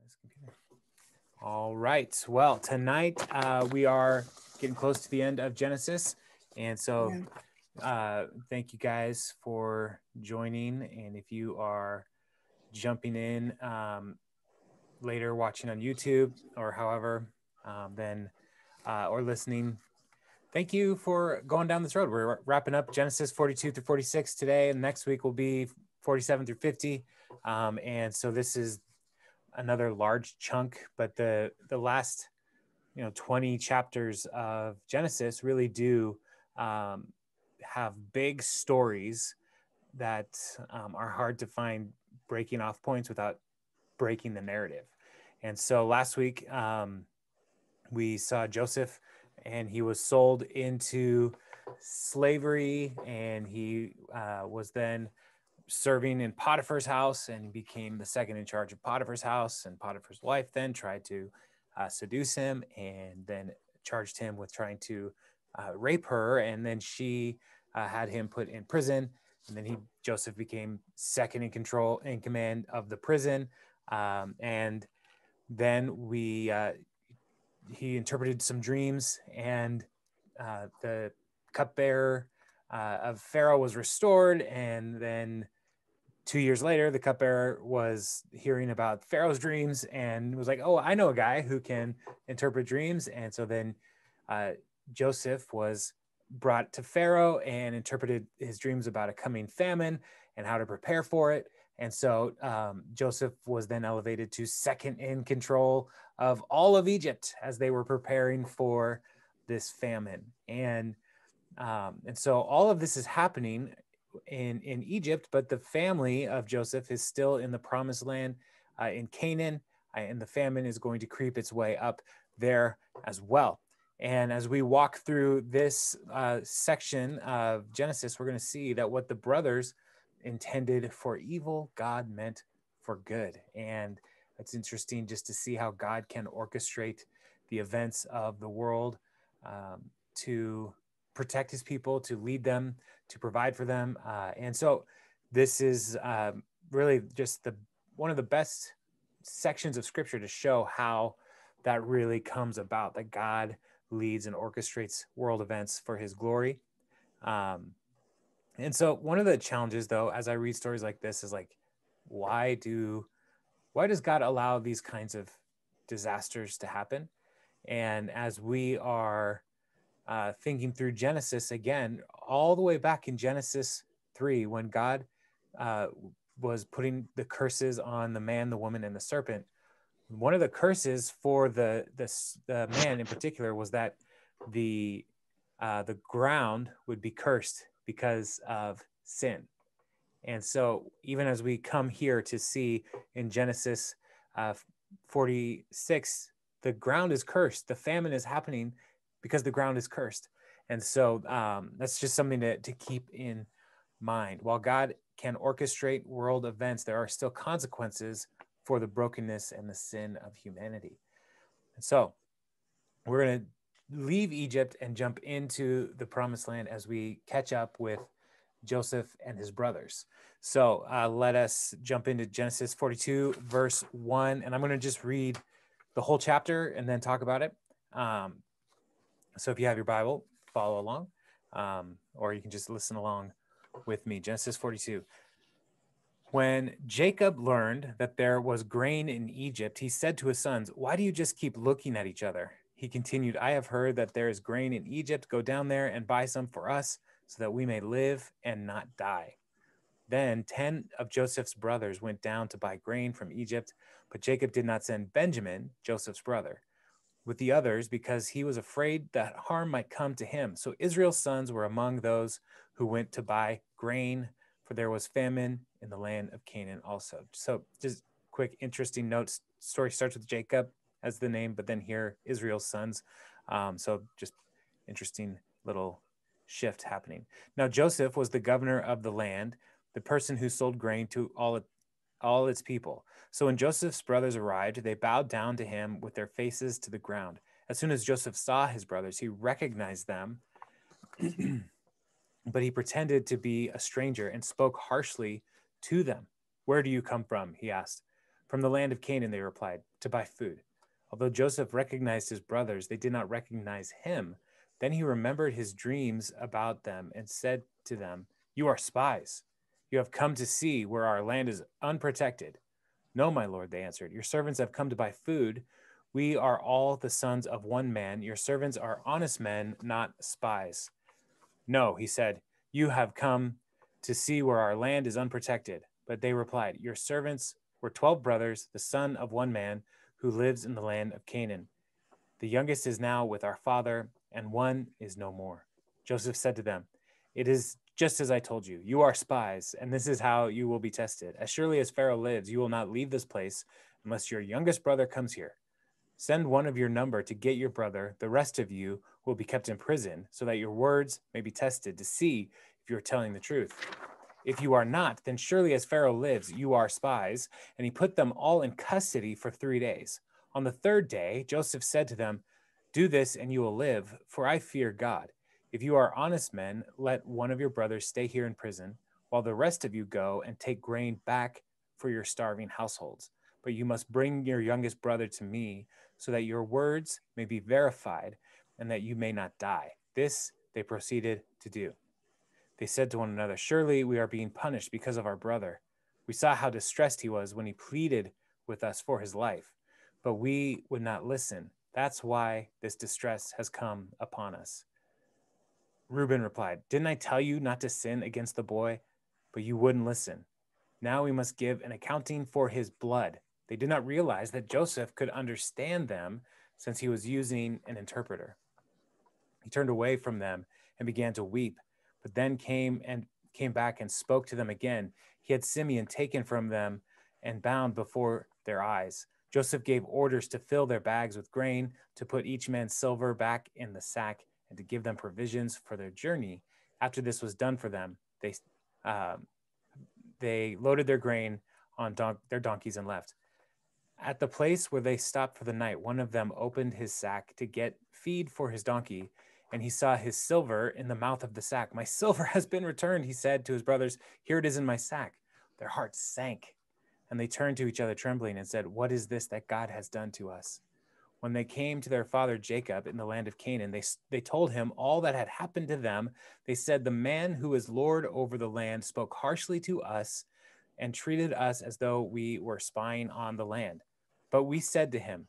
this computer. All right. Well, tonight we are getting close to the end of Genesis. And so thank you guys for joining. And if you are jumping in later, watching on YouTube or however, then or listening, thank you for going down this road. We're wrapping up Genesis 42 through 46 today, and next week will be 47 through 50. And so this is another large chunk, but the last 20 chapters of Genesis really do have big stories that are hard to find breaking off points without breaking the narrative. And so last week we saw Joseph, and he was sold into slavery, and he was then serving in Potiphar's house and became the second in charge of Potiphar's house. And Potiphar's wife then tried to seduce him and then charged him with trying to rape her. And then she had him put in prison. And then Joseph became second in command of the prison. And then he interpreted some dreams, and the cupbearer of Pharaoh was restored. And then 2 years later, the cupbearer was hearing about Pharaoh's dreams and was like, oh, I know a guy who can interpret dreams. And so then Joseph was brought to Pharaoh and interpreted his dreams about a coming famine and how to prepare for it. And so Joseph was then elevated to second in control of all of Egypt as they were preparing for this famine. And so all of this is happening in Egypt, but the family of Joseph is still in the promised land in Canaan, and the famine is going to creep its way up there as well. And as we walk through this section of Genesis, we're going to see that what the brothers intended for evil, God meant for good. And it's interesting just to see how God can orchestrate the events of the world to protect his people, to lead them, to provide for them. And so this is really just one of the best sections of scripture to show how that really comes about, that God leads and orchestrates world events for his glory. And so one of the challenges, though, as I read stories like this is like, why does God allow these kinds of disasters to happen? And as we are thinking through Genesis again, all the way back in Genesis 3, when God was putting the curses on the man, the woman, and the serpent, one of the curses for the man in particular was that the ground would be cursed because of sin. And so even as we come here to see in Genesis 46, the ground is cursed. The famine is happening because the ground is cursed. And so that's just something to keep in mind. While God can orchestrate world events, there are still consequences for the brokenness and the sin of humanity. And so we're going to leave Egypt and jump into the promised land as we catch up with Joseph and his brothers. So let us jump into Genesis 42, verse 1. And I'm going to just read the whole chapter and then talk about it. So if you have your Bible, follow along, or you can just listen along with me. Genesis 42. When Jacob learned that there was grain in Egypt, he said to his sons, "Why do you just keep looking at each other?" He continued, "I have heard that there is grain in Egypt. Go down there and buy some for us so that we may live and not die." Then 10 of Joseph's brothers went down to buy grain from Egypt, but Jacob did not send Benjamin, Joseph's brother, with the others because he was afraid that harm might come to him. So Israel's sons were among those who went to buy grain, for there was famine in the land of Canaan also. So just quick, interesting notes. Story starts with Jacob as the name, but then here Israel's sons. So just interesting little shift happening. Now Joseph was the governor of the land, the person who sold grain to all its people. So when Joseph's brothers arrived, they bowed down to him with their faces to the ground. As soon as Joseph saw his brothers, he recognized them, but he pretended to be a stranger and spoke harshly to them. "Where do you come from?" he asked. From the land of Canaan, they replied, to buy food. Although Joseph recognized his brothers, they did not recognize him. Then he remembered his dreams about them and said to them, you are spies. You have come to see where our land is unprotected. No, my lord, they answered. Your servants have come to buy food. We are all the sons of one man. Your servants are honest men, not spies. No, he said, you have come to see where our land is unprotected. But they replied, your servants were 12 brothers, the son of one man, who lives in the land of Canaan. The youngest is now with our father, and one is no more. Joseph said to them, it is just as I told you. You are spies, and this is how you will be tested. As surely as Pharaoh lives, you will not leave this place unless your youngest brother comes here. Send one of your number to get your brother. The rest of you will be kept in prison, so that your words may be tested to see if you are telling the truth. If you are not, then surely as Pharaoh lives, you are spies. And he put them all in custody for 3 days. On the third day, Joseph said to them, do this and you will live, for I fear God. If you are honest men, let one of your brothers stay here in prison, while the rest of you go and take grain back for your starving households. But you must bring your youngest brother to me, so that your words may be verified and that you may not die. This they proceeded to do. They said to one another, surely we are being punished because of our brother. We saw how distressed he was when he pleaded with us for his life, but we would not listen. That's why this distress has come upon us. Reuben replied, didn't I tell you not to sin against the boy? But you wouldn't listen. Now we must give an accounting for his blood. They did not realize that Joseph could understand them, since he was using an interpreter. He turned away from them and began to weep, but then came back and spoke to them again. He had Simeon taken from them and bound before their eyes. Joseph gave orders to fill their bags with grain, to put each man's silver back in the sack, and to give them provisions for their journey. After this was done for them, they loaded their grain on their donkeys and left. At the place where they stopped for the night, one of them opened his sack to get feed for his donkey, and he saw his silver in the mouth of the sack. My silver has been returned, he said to his brothers. Here it is in my sack. Their hearts sank, and they turned to each other trembling and said, what is this that God has done to us? When they came to their father Jacob in the land of Canaan, they told him all that had happened to them. They said, the man who is Lord over the land spoke harshly to us and treated us as though we were spying on the land. But we said to him,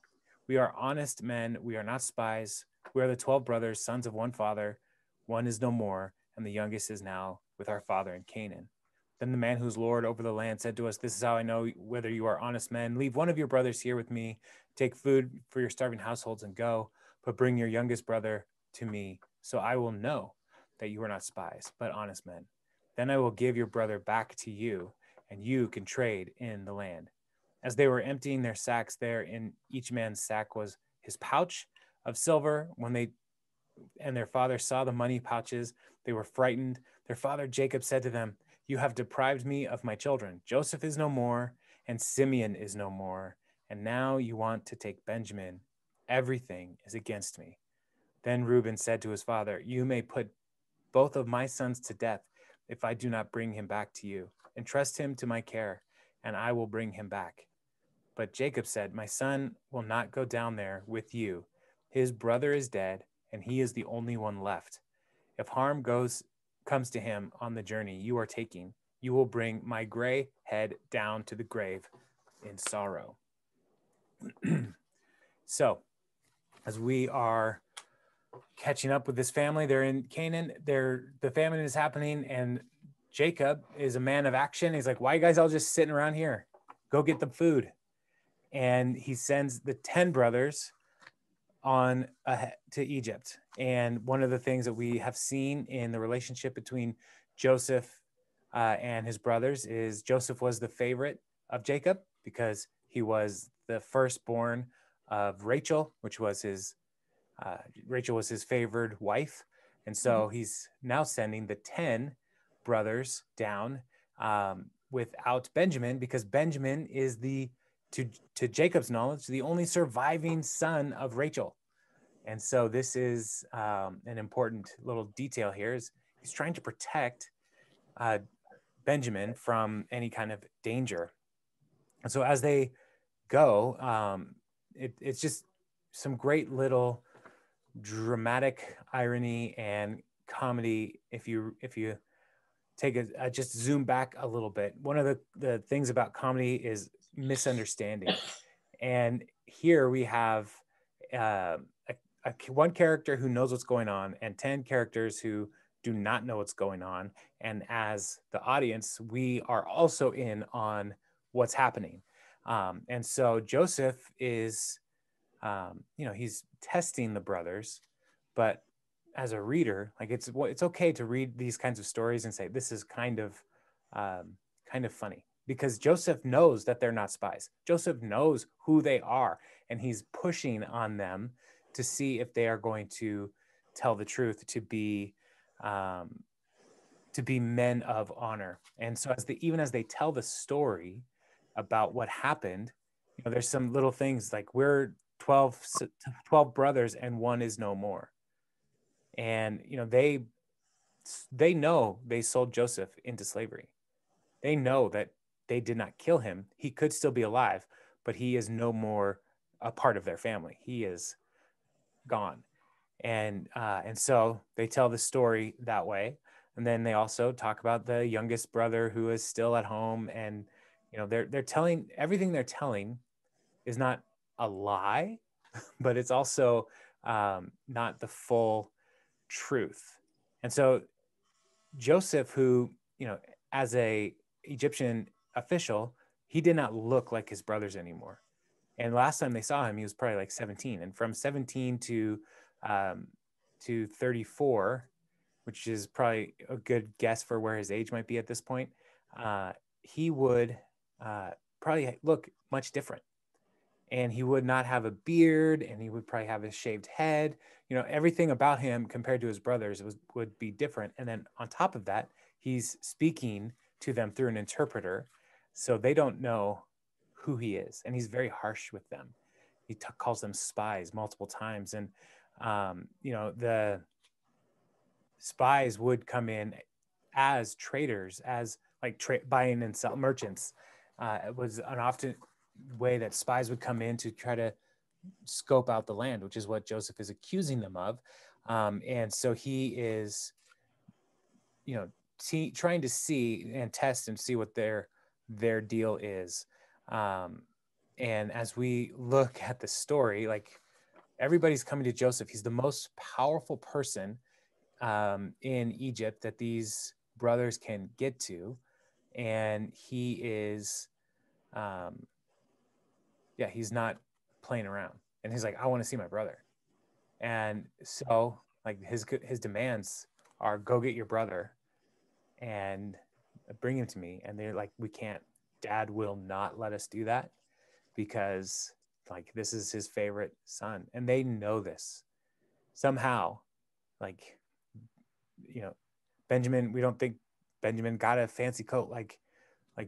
we are honest men, we are not spies. We are the 12 brothers, sons of one father. One is no more, and the youngest is now with our father in Canaan. Then the man who's Lord over the land said to us, this is how I know whether you are honest men. Leave one of your brothers here with me. Take food for your starving households and go, but bring your youngest brother to me, so I will know that you are not spies, but honest men. Then I will give your brother back to you, and you can trade in the land. As they were emptying their sacks, there in each man's sack was his pouch of silver. When they and their father saw the money pouches, they were frightened. Their father Jacob said to them, you have deprived me of my children. Joseph is no more, and Simeon is no more, and now you want to take Benjamin. Everything is against me. Then Reuben said to his father, you may put both of my sons to death if I do not bring him back to you. Entrust him to my care, and I will bring him back. But Jacob said, my son will not go down there with you. His brother is dead, and he is the only one left. If harm comes to him on the journey you are taking, you will bring my gray head down to the grave in sorrow. So, as we are catching up with this family, they're in Canaan, the famine is happening, and Jacob is a man of action. He's like, why are you guys all just sitting around here? Go get the food. And he sends the 10 brothers on to Egypt. And one of the things that we have seen in the relationship between Joseph and his brothers is Joseph was the favorite of Jacob because he was the firstborn of Rachel, which was Rachel was his favored wife. And so he's now sending the 10 brothers down without Benjamin, because Benjamin is to Jacob's knowledge, the only surviving son of Rachel. And so this is an important little detail here is he's trying to protect Benjamin from any kind of danger. And so as they go, it's just some great little dramatic irony and comedy. If you take just zoom back a little bit, one of the things about comedy is misunderstanding. And here we have one character who knows what's going on and 10 characters who do not know what's going on. And as the audience, we are also in on what's happening. And so Joseph is, he's testing the brothers, but as a reader, like it's okay to read these kinds of stories and say, this is kind of funny, because Joseph knows that they're not spies. Joseph knows who they are, and he's pushing on them to see if they are going to tell the truth, to be men of honor. And so even as they tell the story about what happened, there's some little things like we're 12 brothers and one is no more. And, they know they sold Joseph into slavery. They know that they did not kill him. He could still be alive, but he is no more a part of their family. He is gone. And so they tell the story that way. And then they also talk about the youngest brother who is still at home. And, they're telling, everything they're telling is not a lie, but it's also not the full truth. And so Joseph, who, as a Egyptian official, he did not look like his brothers anymore. And last time they saw him, he was probably like 17. And from 17 to 34, which is probably a good guess for where his age might be at this point, he would probably look much different. And he would not have a beard, and he would probably have a shaved head. Everything about him compared to his brothers would be different. And then on top of that, he's speaking to them through an interpreter, so they don't know who he is. And he's very harsh with them. He calls them spies multiple times. And, the spies would come in as traders, as like buying and sell merchants. It was an often way that spies would come in to try to scope out the land, which is what Joseph is accusing them of. And so he is, trying to see and test and see what their deal is. And as we look at the story, like everybody's coming to Joseph. He's the most powerful person in Egypt that these brothers can get to. And he is, he's not playing around. And he's like, I want to see my brother. And so like his demands are, go get your brother and bring him to me. And they're like, we can't. Dad will not let us do that, because like this is his favorite son. And they know this somehow. Like, Benjamin, we don't think Benjamin got a fancy coat like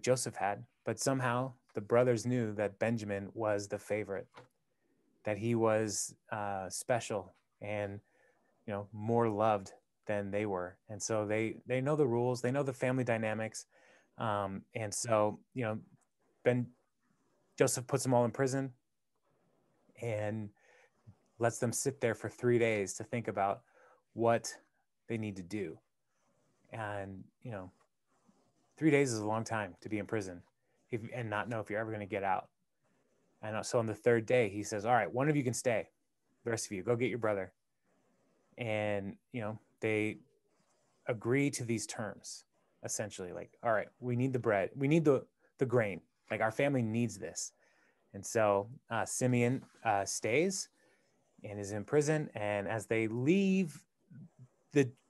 Joseph had, but somehow the brothers knew that Benjamin was the favorite, that he was special and, more loved than they were. And so they know the rules, they know the family dynamics. And so, Joseph puts them all in prison and lets them sit there for 3 days to think about what they need to do. And, 3 days is a long time to be in prison and not know if you're ever going to get out. And so on the third day, he says, all right, one of you can stay. The rest of you, go get your brother. And, they agree to these terms, essentially. Like, all right, we need the bread. We need the grain. Like, our family needs this. And so Simeon stays and is in prison. And as they leave,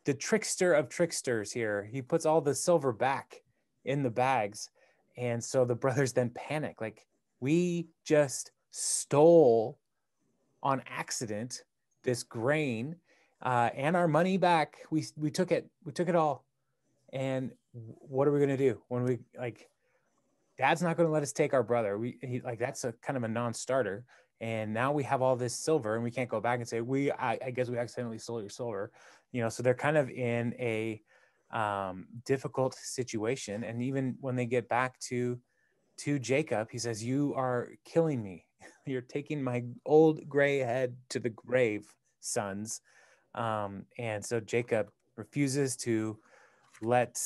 the trickster of tricksters here, he puts all the silver back in the bags. And so the brothers then panic. Like, we just stole on accident this grain and our money back. We took it. We took it all. And what are we going to do when we, like, Dad's not going to let us take our brother. That's a kind of a non-starter. And now we have all this silver and we can't go back and say, I guess we accidentally stole your silver. So they're kind of in a difficult situation. And even when they get back to to Jacob, he says, "You are killing me. You're taking my old gray head to the grave, sons." And so Jacob refuses to let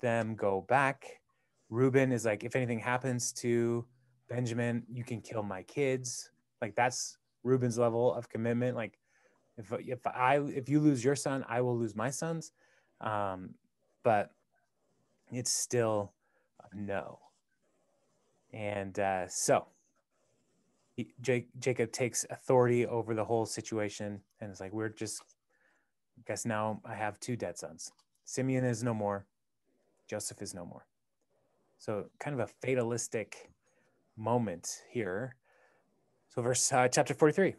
them go back. Reuben is like, if anything happens to Benjamin, you can kill my kids. Like, that's Reuben's level of commitment. Like, if you lose your son, I will lose my sons. But it's still a no. And so Jacob takes authority over the whole situation, and it's like, I guess now I have two dead sons. Simeon is no more. Joseph is no more. So kind of a fatalistic moment here. So chapter 43.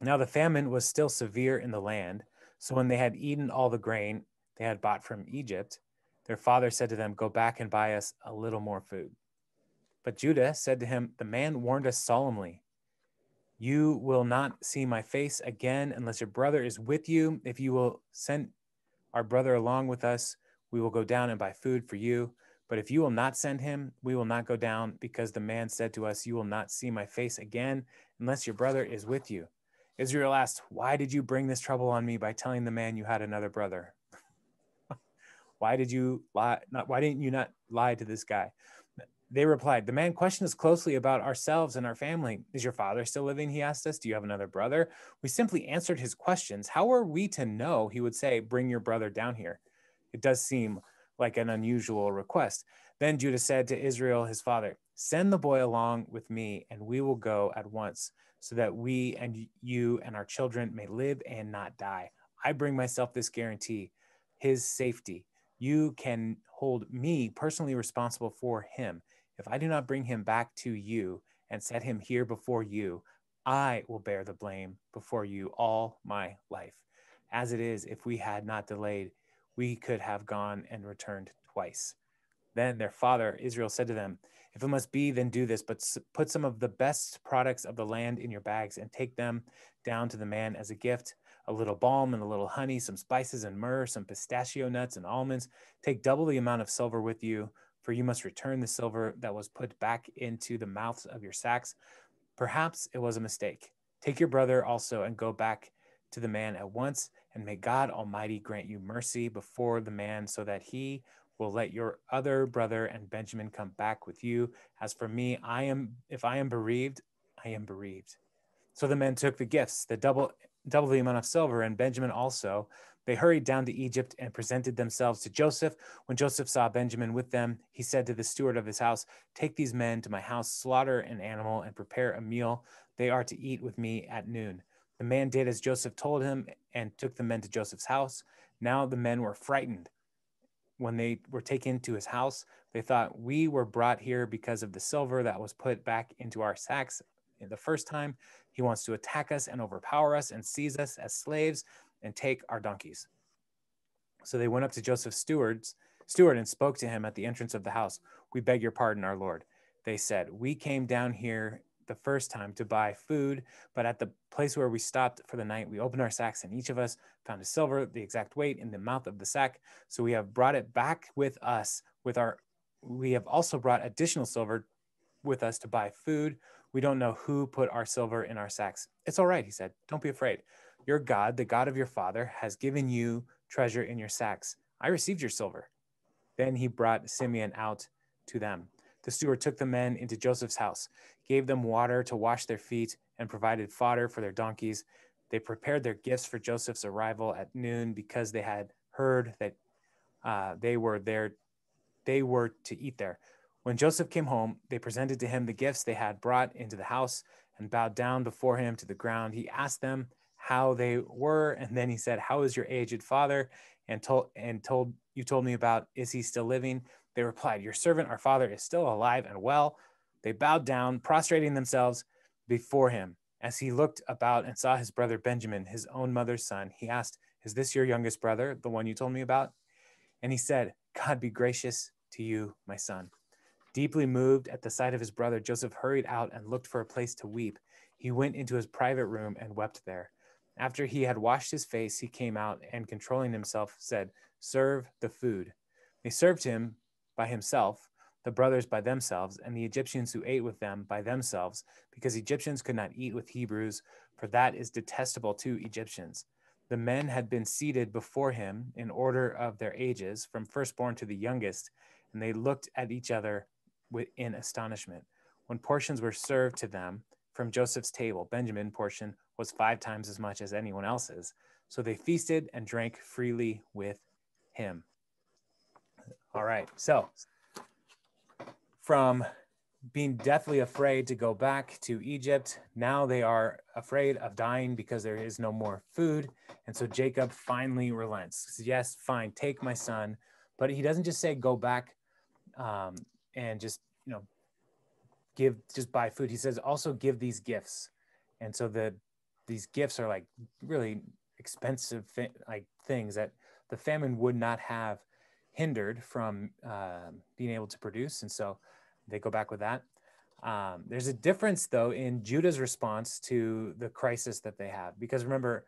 Now the famine was still severe in the land. So when they had eaten all the grain they had bought from Egypt, their father said to them, "Go back and buy us a little more food." But Judah said to him, "The man warned us solemnly. You will not see my face again unless your brother is with you. If you will send our brother along with us, we will go down and buy food for you. But if you will not send him, we will not go down, because the man said to us, you will not see my face again unless your brother is with you." Israel asked, "Why did you bring this trouble on me by telling the man you had another brother?" Why didn't you not lie to this guy? They replied, "The man questioned us closely about ourselves and our family. Is your father still living?" He asked us. "Do you have another brother?" We simply answered his questions. How are we to know he would say, "Bring your brother down here"? It does seem like an unusual request. Then Judah said to Israel, his father, "Send the boy along with me, and we will go at once, so that we and you and our children may live and not die. I bring myself this guarantee, his safety. You can hold me personally responsible for him. If I do not bring him back to you and set him here before you, I will bear the blame before you all my life. As it is, if we had not delayed, we could have gone and returned twice." Then their father Israel said to them, "If it must be, then do this, but put some of the best products of the land in your bags and take them down to the man as a gift, a little balm and a little honey, some spices and myrrh, some pistachio nuts and almonds. Take double the amount of silver with you, for you must return the silver that was put back into the mouths of your sacks. Perhaps it was a mistake. Take your brother also and go back to the man at once, and may God Almighty grant you mercy before the man, so that he will let your other brother and Benjamin come back with you. As for me, if I am bereaved, I am bereaved." So the men took the gifts, the double the amount of silver, and Benjamin also. They hurried down to Egypt and presented themselves to Joseph. When Joseph saw Benjamin with them, he said to the steward of his house, "Take these men to my house, slaughter an animal, and prepare a meal. They are to eat with me at noon." The man did as Joseph told him and took the men to Joseph's house. Now the men were frightened. When they were taken to his house, they thought, "We were brought here because of the silver that was put back into our sacks the first time. He wants to attack us and overpower us and seize us as slaves and take our donkeys." So they went up to Joseph's steward and spoke to him at the entrance of the house. "We beg your pardon, our lord," they said. "We came down here the first time to buy food, but at the place where we stopped for the night, we opened our sacks, and each of us found a silver, the exact weight, in the mouth of the sack. So we have brought it back with us. We have also brought additional silver with us to buy food. We don't know who put our silver in our sacks." "It's all right," he said. "Don't be afraid. Your God, the God of your father, has given you treasure in your sacks. I received your silver." Then he brought Simeon out to them. The steward took the men into Joseph's house, gave them water to wash their feet, and provided fodder for their donkeys. They prepared their gifts for Joseph's arrival at noon, because they had heard that they were to eat there. When Joseph came home, they presented to him the gifts they had brought into the house and bowed down before him to the ground. He asked them how they were, and then he said, "How is your aged father? And you told me about, is he still living?" They replied, "Your servant, our father, is still alive and well." They bowed down, prostrating themselves before him. As he looked about and saw his brother Benjamin, his own mother's son, he asked, "Is this your youngest brother, the one you told me about?" And he said, "God be gracious to you, my son." Deeply moved at the sight of his brother, Joseph hurried out and looked for a place to weep. He went into his private room and wept there. After he had washed his face, he came out and, controlling himself, said, "Serve the food." They served him by himself, the brothers by themselves, and the Egyptians who ate with them by themselves, because Egyptians could not eat with Hebrews, for that is detestable to Egyptians. The men had been seated before him in order of their ages, from firstborn to the youngest, and they looked at each other in astonishment. When portions were served to them from Joseph's table, Benjamin's portion was 5 times as much as anyone else's. So they feasted and drank freely with him. All right. So from being deathly afraid to go back to Egypt, now they are afraid of dying because there is no more food. And so Jacob finally relents. He says, yes, fine, take my son. But he doesn't just say go back and just, just buy food. He says also give these gifts. And so these gifts are like really expensive things that the famine would not have hindered from being able to produce. And so they go back with that. There's a difference, though, in Judah's response to the crisis that they have. Because remember,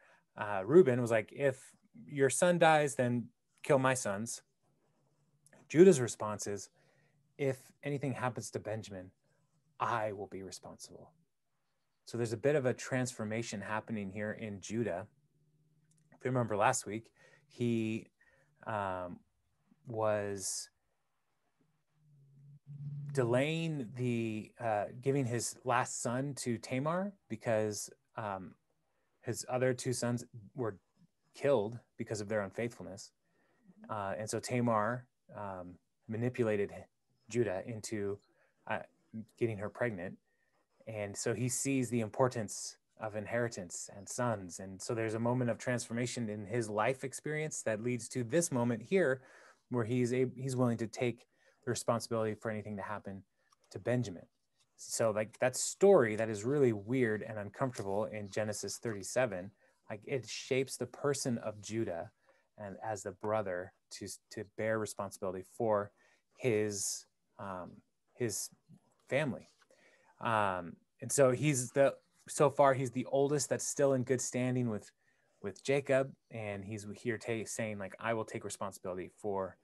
Reuben was like, if your son dies, then kill my sons. Judah's response is, if anything happens to Benjamin, I will be responsible. So there's a bit of a transformation happening here in Judah. If you remember last week, he was delaying the giving his last son to Tamar because his other 2 sons were killed because of their unfaithfulness. And so Tamar manipulated Judah into getting her pregnant. And so he sees the importance of inheritance and sons. And so there's a moment of transformation in his life experience that leads to this moment here where he's willing to take the responsibility for anything to happen to Benjamin. So like that story that is really weird and uncomfortable in Genesis 37, like it shapes the person of Judah and as the brother to bear responsibility for his family. And so so far he's the oldest that's still in good standing with Jacob, and he's here saying like, I will take responsibility for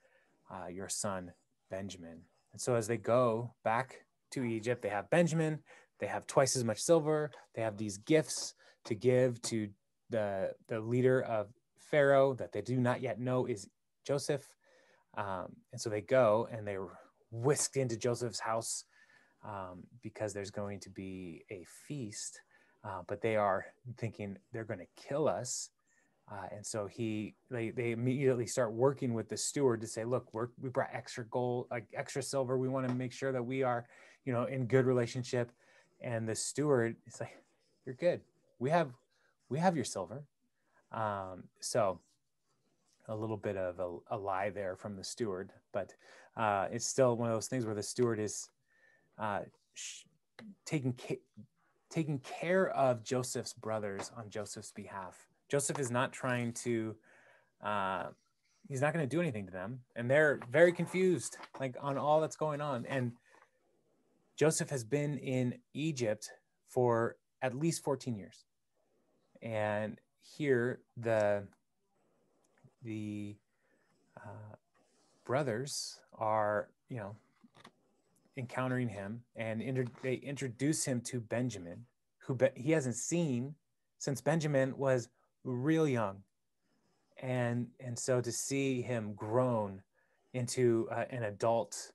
your son Benjamin. And so as they go back to Egypt, they have Benjamin, they have twice as much silver, they have these gifts to give to the leader of Pharaoh that they do not yet know is Joseph. And so they go and they're whisked into Joseph's house because there's going to be a feast, but they are thinking they're going to kill us. And so they immediately start working with the steward to say, look, we brought extra gold, like extra silver. We want to make sure that we are, in good relationship. And the steward is like, you're good. We have your silver. So a little bit of a lie there from the steward, but it's still one of those things where the steward is taking care of Joseph's brothers on Joseph's behalf. Joseph is not trying to, he's not going to do anything to them. And they're very confused, like on all that's going on. And Joseph has been in Egypt for at least 14 years. And here the brothers are, encountering him, and they introduce him to Benjamin, who he hasn't seen since Benjamin was real young. And so to see him grown into an adult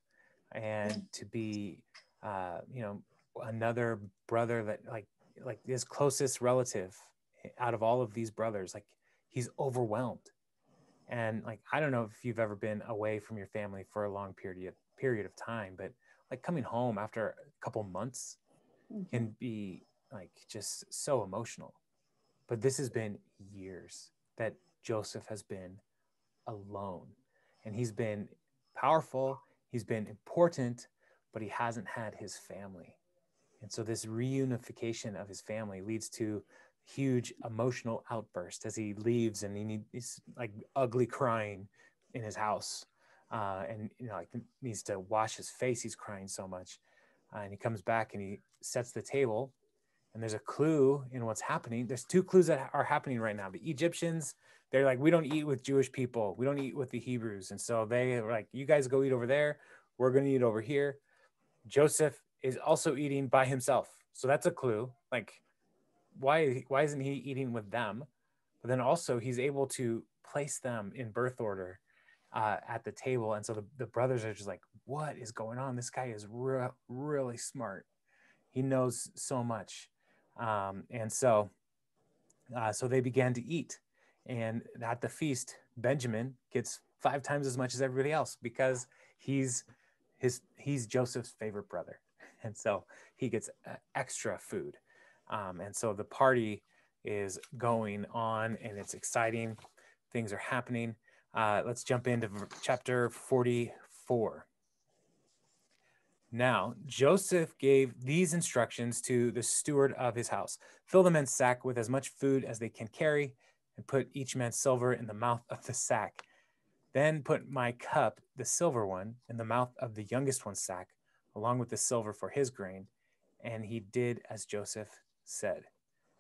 and to be, another brother that like his closest relative out of all of these brothers, like he's overwhelmed. And like, I don't know if you've ever been away from your family for a long period of time, but like coming home after a couple months can be like just so emotional. But this has been years that Joseph has been alone, and he's been powerful, he's been important, but he hasn't had his family. And so this reunification of his family leads to huge emotional outburst as he leaves, and he's like ugly crying in his house, and like needs to wash his face. He's crying so much, and he comes back and he sets the table, and there's a clue in what's happening. There's 2 clues that are happening right now. The Egyptians, they're like, we don't eat with Jewish people, we don't eat with the Hebrews, and so they are like, you guys go eat over there. We're going to eat over here. Joseph is also eating by himself. So that's a clue. Like, why isn't he eating with them? But then also he's able to place them in birth order at the table. And so the brothers are just like, what is going on? This guy is really smart. He knows so much. And so they began to eat. And at the feast, Benjamin gets 5 times as much as everybody else because he's Joseph's favorite brother. And so he gets extra food. And so the party is going on and it's exciting. Things are happening. Let's jump into chapter 44. Now, Joseph gave these instructions to the steward of his house. Fill the men's sack with as much food as they can carry and put each man's silver in the mouth of the sack. Then put my cup, the silver one, in the mouth of the youngest one's sack, along with the silver for his grain. And he did as Joseph said.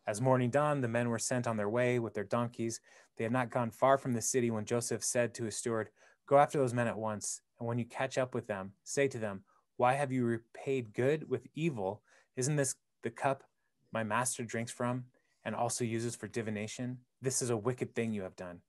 As morning dawned, the men were sent on their way with their donkeys. They had not gone far from the city when Joseph said to his steward, go after those men at once, and when you catch up with them, say to them, why have you repaid good with evil? Isn't this the cup my master drinks from and also uses for divination? This is a wicked thing you have done.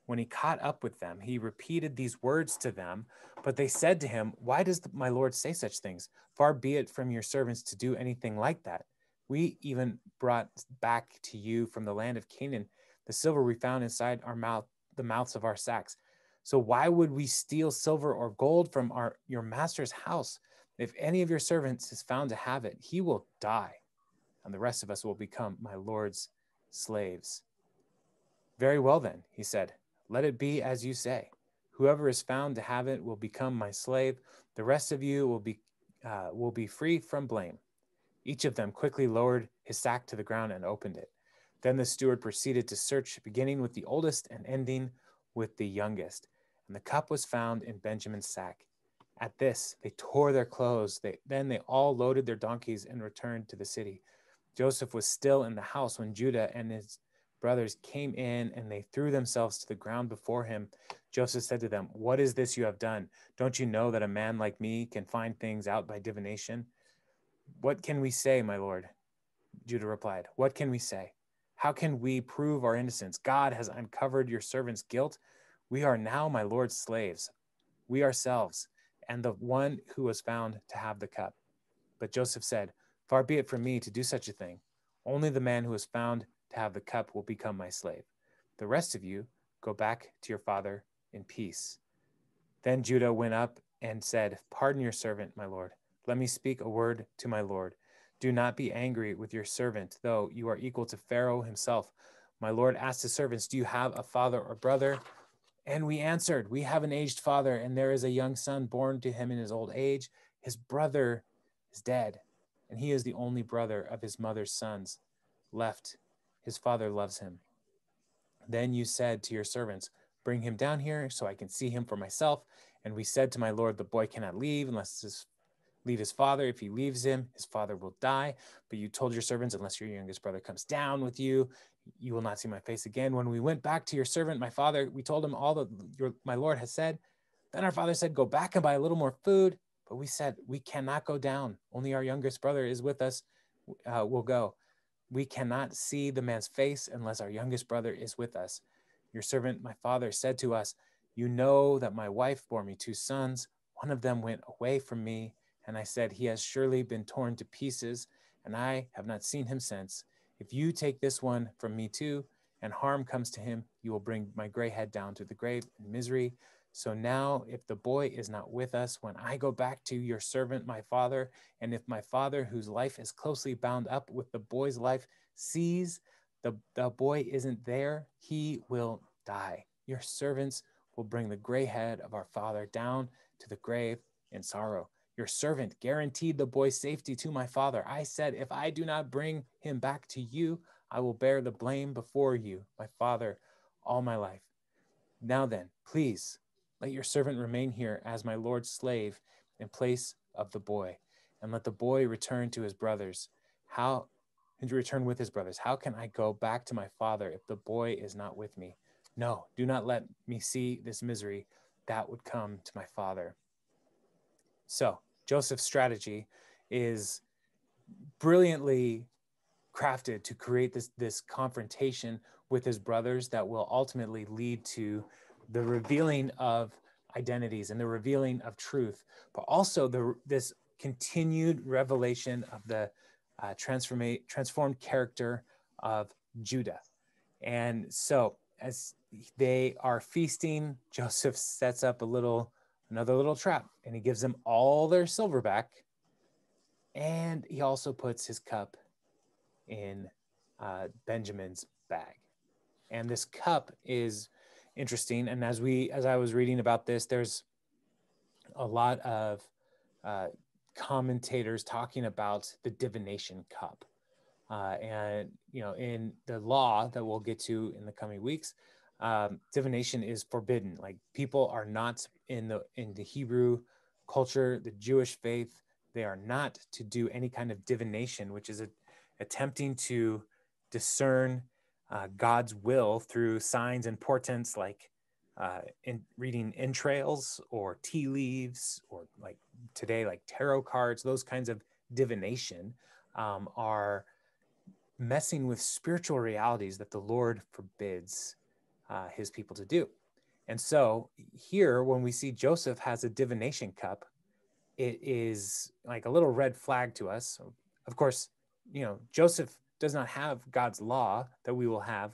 When he caught up with them, he repeated these words to them, but they said to him, why does my Lord say such things? Far be it from your servants to do anything like that. We even brought back to you from the land of Canaan the silver we found inside the mouths of our sacks. So why would we steal silver or gold from your master's house? If any of your servants is found to have it, he will die, and the rest of us will become my Lord's slaves. Very well then, he said, let it be as you say. Whoever is found to have it will become my slave. The rest of you will be free from blame. Each of them quickly lowered his sack to the ground and opened it. Then the steward proceeded to search, beginning with the oldest and ending with the youngest. And the cup was found in Benjamin's sack. At this, they tore their clothes. Then they all loaded their donkeys and returned to the city. Joseph was still in the house when Judah and his brothers came in, and they threw themselves to the ground before him. Joseph said to them, what is this you have done? Don't you know that a man like me can find things out by divination? What can we say, my lord? Judah replied, what can we say? How can we prove our innocence? God has uncovered your servant's guilt. We are now my lord's slaves, we ourselves, and the one who was found to have the cup. But Joseph said, far be it from me to do such a thing. Only the man who was found to have the cup will become my slave. The rest of you go back to your father in peace. Then Judah went up and said, pardon your servant, my lord. Let me speak a word to my lord. Do not be angry with your servant, though you are equal to Pharaoh himself. My lord asked his servants, do you have a father or brother? And we answered, we have an aged father, and there is a young son born to him in his old age. His brother is dead, and he is the only brother of his mother's sons left. His father loves him. Then you said to your servants, bring him down here so I can see him for myself. And we said to my lord, the boy cannot leave unless leave his father. If he leaves him, his father will die. But you told your servants, unless your youngest brother comes down with you, you will not see my face again. When we went back to your servant, my father, we told him all that my lord has said. Then our father said, go back and buy a little more food. But we said, we cannot go down. Only our youngest brother is with us. We'll go. We cannot see the man's face unless our youngest brother is with us. Your servant, my father, said to us, you know that my wife bore me 2 sons. One of them went away from me, and I said, he has surely been torn to pieces, and I have not seen him since. If you take this one from me too, and harm comes to him, you will bring my gray head down to the grave in misery. So now, if the boy is not with us, when I go back to your servant, my father, and if my father, whose life is closely bound up with the boy's life, sees the boy isn't there, he will die. Your servants will bring the gray head of our father down to the grave in sorrow. Your servant guaranteed the boy's safety to my father. I said, if I do not bring him back to you, I will bear the blame before you, my father, all my life. Now then, please, let your servant remain here as my lord's slave in place of the boy, and let the boy return to his brothers. And return with his brothers. How can I go back to my father if the boy is not with me? No, do not let me see this misery that would come to my father. So Joseph's strategy is brilliantly crafted to create this confrontation with his brothers that will ultimately lead to the revealing of identities and the revealing of truth, but also this continued revelation of the transformed character of Judah. And so as they are feasting, Joseph sets up another little trap, and he gives them all their silver back, and he also puts his cup in Benjamin's bag. And this cup is interesting. And as I was reading about this, there's a lot of commentators talking about the divination cup. And in the law that we'll get to in the coming weeks, divination is forbidden. Like, people are not in the Hebrew culture, the Jewish faith, they are not to do any kind of divination, which is attempting to discern God's will through signs and portents, like in reading entrails or tea leaves, or like today, like tarot cards. Those kinds of divination are messing with spiritual realities that the Lord forbids his people to do. And so here, when we see Joseph has a divination cup, it is like a little red flag to us. Of course, Joseph does not have God's law that we will have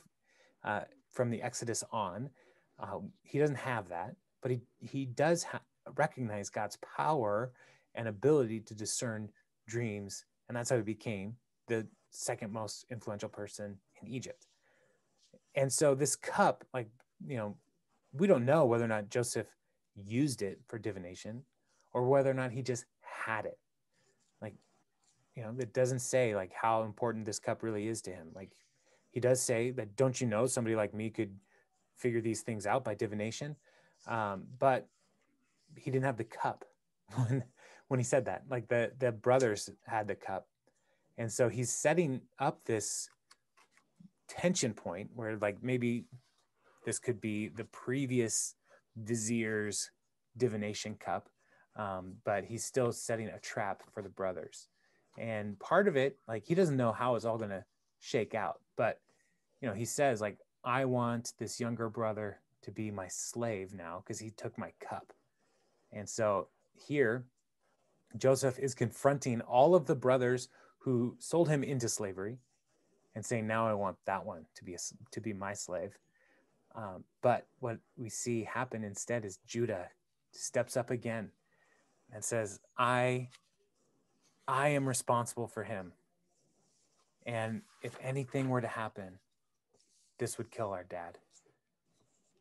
from the Exodus on. He doesn't have that, but he does recognize God's power and ability to discern dreams. And that's how he became the second most influential person in Egypt. And so this cup, we don't know whether or not Joseph used it for divination or whether or not he just had it. It doesn't say like how important this cup really is to him. Like, he does say that, don't you know, somebody like me could figure these things out by divination. But he didn't have the cup when he said that. Like, the brothers had the cup. And so he's setting up this tension point where, like, maybe this could be the previous vizier's divination cup, but he's still setting a trap for the brothers. And part of it, like, he doesn't know how it's all going to shake out, but he says, like, I want this younger brother to be my slave now because he took my cup. And so here, Joseph is confronting all of the brothers who sold him into slavery and saying, now I want that one to be my slave. But what we see happen instead is Judah steps up again and says, I am responsible for him. And if anything were to happen, this would kill our dad.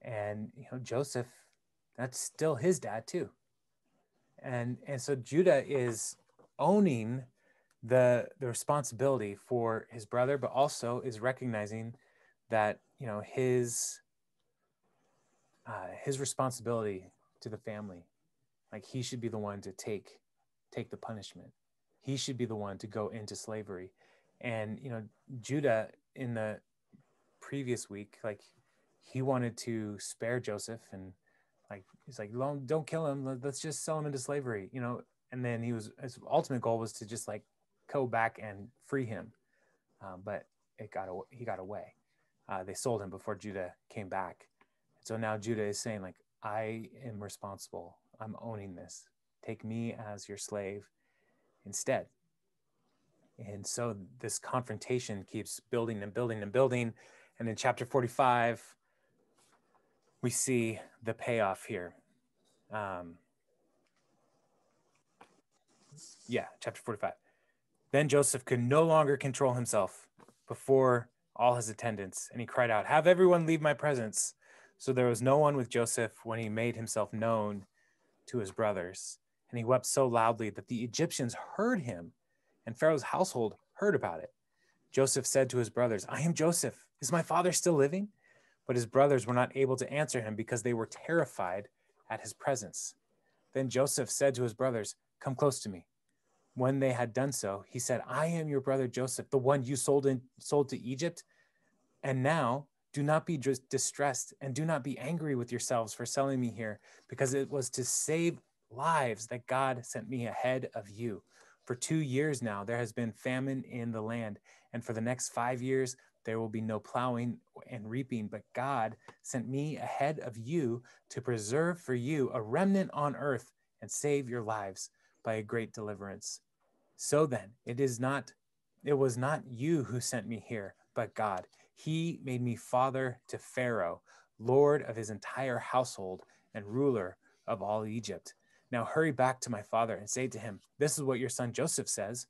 And Joseph, that's still his dad too. And so Judah is owning the responsibility for his brother, but also is recognizing that his responsibility to the family, like, he should be the one to take the punishment. He should be the one to go into slavery. And Judah, in the previous week, like, he wanted to spare Joseph, and like, he's like, don't kill him, let's just sell him into slavery, and then his ultimate goal was to just like go back and free him, but he got away. They sold him before Judah came back. So now Judah is saying, like, I am responsible, I'm owning this, take me as your slave instead. And so this confrontation keeps building and building and building. And in chapter 45, we see the payoff here. Chapter 45. Then Joseph could no longer control himself before all his attendants, and he cried out, have everyone leave my presence. So there was no one with Joseph when he made himself known to his brothers. And he wept so loudly that the Egyptians heard him, and Pharaoh's household heard about it. Joseph said to his brothers, I am Joseph. Is my father still living? But his brothers were not able to answer him because they were terrified at his presence. Then Joseph said to his brothers, come close to me. When they had done so, he said, I am your brother Joseph, the one you sold to Egypt. And now do not be distressed and do not be angry with yourselves for selling me here, because it was to save lives that God sent me ahead of you. For 2 years now, there has been famine in the land. And for the next 5 years, there will be no plowing and reaping. But God sent me ahead of you to preserve for you a remnant on earth and save your lives by a great deliverance. So then, it was not you who sent me here, but God. He made me father to Pharaoh, lord of his entire household and ruler of all Egypt. Now hurry back to my father and say to him, this is what your son Joseph says.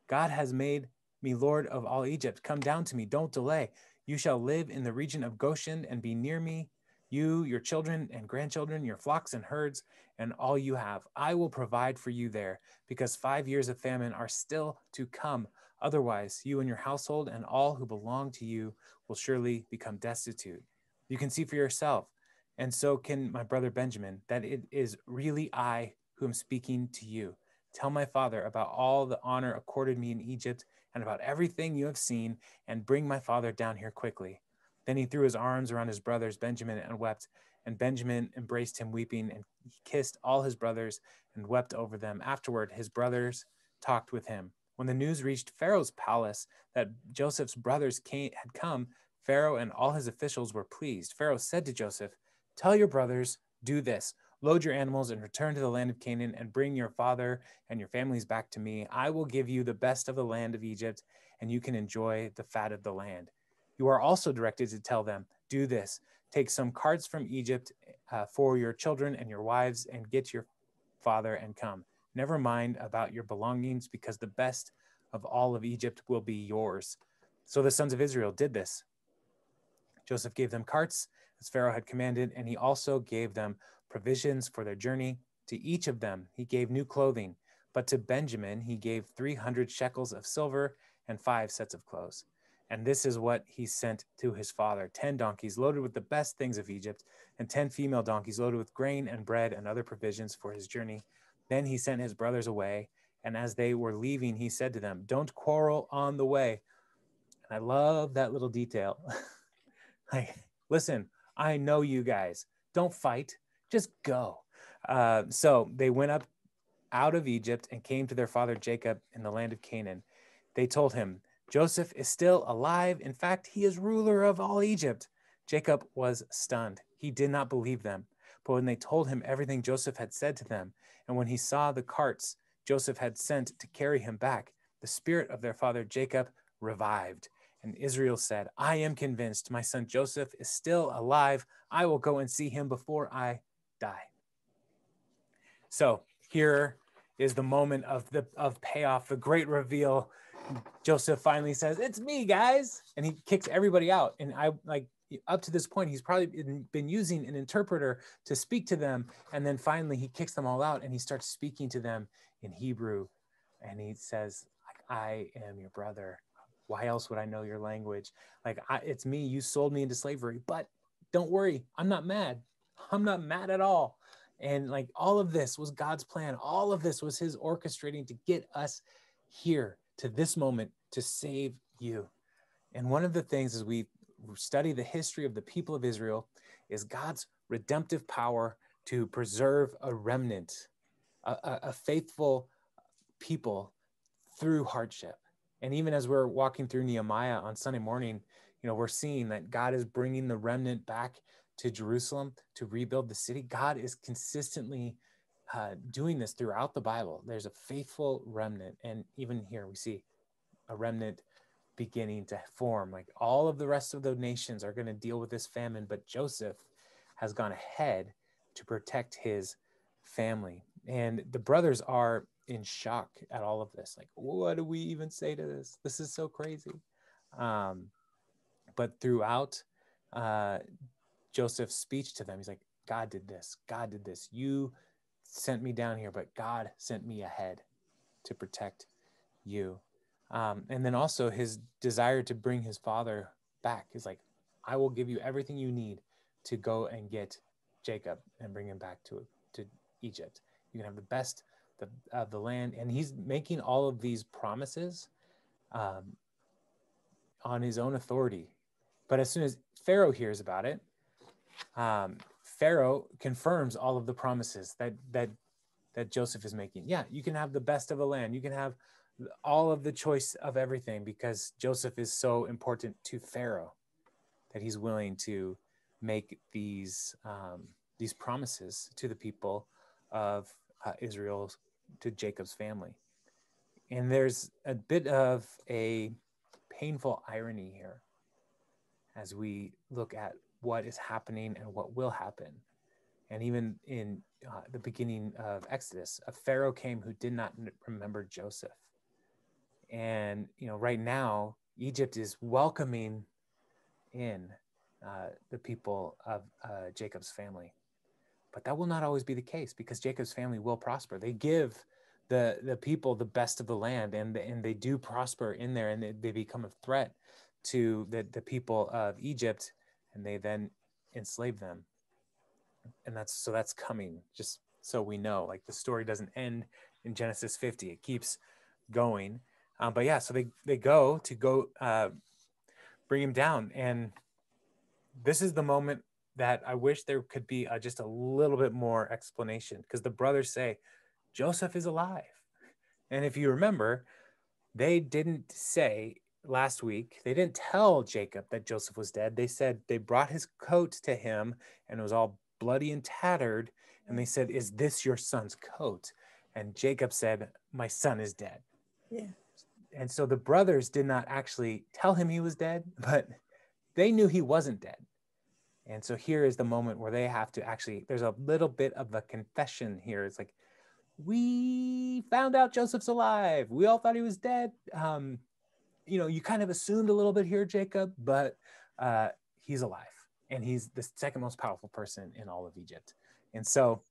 God has made me lord of all Egypt. Come down to me. Don't delay. You shall live in the region of Goshen and be near me, you, your children and grandchildren, your flocks and herds, and all you have. I will provide for you there, because 5 years of famine are still to come. Otherwise, you and your household and all who belong to you will surely become destitute. You can see for yourself, and so can my brother Benjamin, that it is really I who am speaking to you. Tell my father about all the honor accorded me in Egypt and about everything you have seen, and bring my father down here quickly. Then he threw his arms around his brothers Benjamin and wept, and Benjamin embraced him weeping, and he kissed all his brothers and wept over them. Afterward, his brothers talked with him. When the news reached Pharaoh's palace that Joseph's brothers had come, Pharaoh and all his officials were pleased. Pharaoh said to Joseph, tell your brothers, do this. Load your animals and return to the land of Canaan and bring your father and your families back to me. I will give you the best of the land of Egypt, and you can enjoy the fat of the land. You are also directed to tell them, do this. Take some carts from Egypt for your children and your wives, and get your father and come. Never mind about your belongings, because the best of all of Egypt will be yours. So the sons of Israel did this. Joseph gave them carts, as Pharaoh had commanded, and he also gave them provisions for their journey. To each of them he gave new clothing, but to Benjamin he gave 300 shekels of silver and 5 sets of clothes. And this is what he sent to his father: 10 donkeys loaded with the best things of Egypt, and 10 female donkeys loaded with grain and bread and other provisions for his journey. Then he sent his brothers away, and as they were leaving, he said to them, don't quarrel on the way. And I love that little detail. Like, listen, I know you guys. Don't fight. Just go. So they went up out of Egypt and came to their father Jacob in the land of Canaan. They told him, Joseph is still alive. In fact, he is ruler of all Egypt. Jacob was stunned. He did not believe them. But when they told him everything Joseph had said to them, and when he saw the carts Joseph had sent to carry him back, the spirit of their father Jacob revived. And Israel said, I am convinced my son Joseph is still alive. I will go and see him before I die. So here is the moment of payoff, the great reveal. Joseph finally says, it's me, guys. And he kicks everybody out. And up to this point, he's probably been using an interpreter to speak to them. And then finally he kicks them all out and he starts speaking to them in Hebrew. And he says, I am your brother. Why else would I know your language? It's me. You sold me into slavery, but don't worry. I'm not mad. I'm not mad at all. And all of this was God's plan. All of this was his orchestrating to get us here to this moment to save you. And one of the things as we study the history of the people of Israel is God's redemptive power to preserve a remnant, a faithful people through hardship. And even as we're walking through Nehemiah on Sunday morning, we're seeing that God is bringing the remnant back to Jerusalem to rebuild the city. God is consistently doing this throughout the Bible. There's a faithful remnant. And even here we see a remnant beginning to form. All of the rest of the nations are going to deal with this famine, but Joseph has gone ahead to protect his family. And the brothers are in shock at all of this. What do we even say to this? This is so crazy. But throughout Joseph's speech to them, he's like, God did this. God did this. You sent me down here, but God sent me ahead to protect you. And then also his desire to bring his father back is I will give you everything you need to go and get Jacob and bring him back to Egypt. You can have the best of the land. And he's making all of these promises on his own authority. But as soon as Pharaoh hears about it, Pharaoh confirms all of the promises that that Joseph is making. Yeah, you can have the best of the land. You can have all of the choice of everything because Joseph is so important to Pharaoh that he's willing to make these promises to the people of Israel, to Jacob's family. And there's a bit of a painful irony here as we look at what is happening and what will happen. And even in the beginning of Exodus, a Pharaoh came who did not remember Joseph. And, right now, Egypt is welcoming in the people of Jacob's family. But that will not always be the case because Jacob's family will prosper. They give the people the best of the land, and they do prosper in there, and they become a threat to the people of Egypt, and they then enslave them. And that's coming, just so we know. Like, the story doesn't end in Genesis 50. It keeps going. But yeah, so they go bring him down. And this is the moment that I wish there could be just a little bit more explanation, because the brothers say, Joseph is alive. And if you remember, they didn't say last week, they didn't tell Jacob that Joseph was dead. They said they brought his coat to him and it was all bloody and tattered. And they said, is this your son's coat? And Jacob said, my son is dead. Yeah. And so the brothers did not actually tell him he was dead, but they knew he wasn't dead. And so here is the moment where they have to actually, there's a little bit of a confession here. It's like, we found out Joseph's alive. We all thought he was dead. You kind of assumed a little bit here, Jacob, but he's alive. And he's the second most powerful person in all of Egypt. And so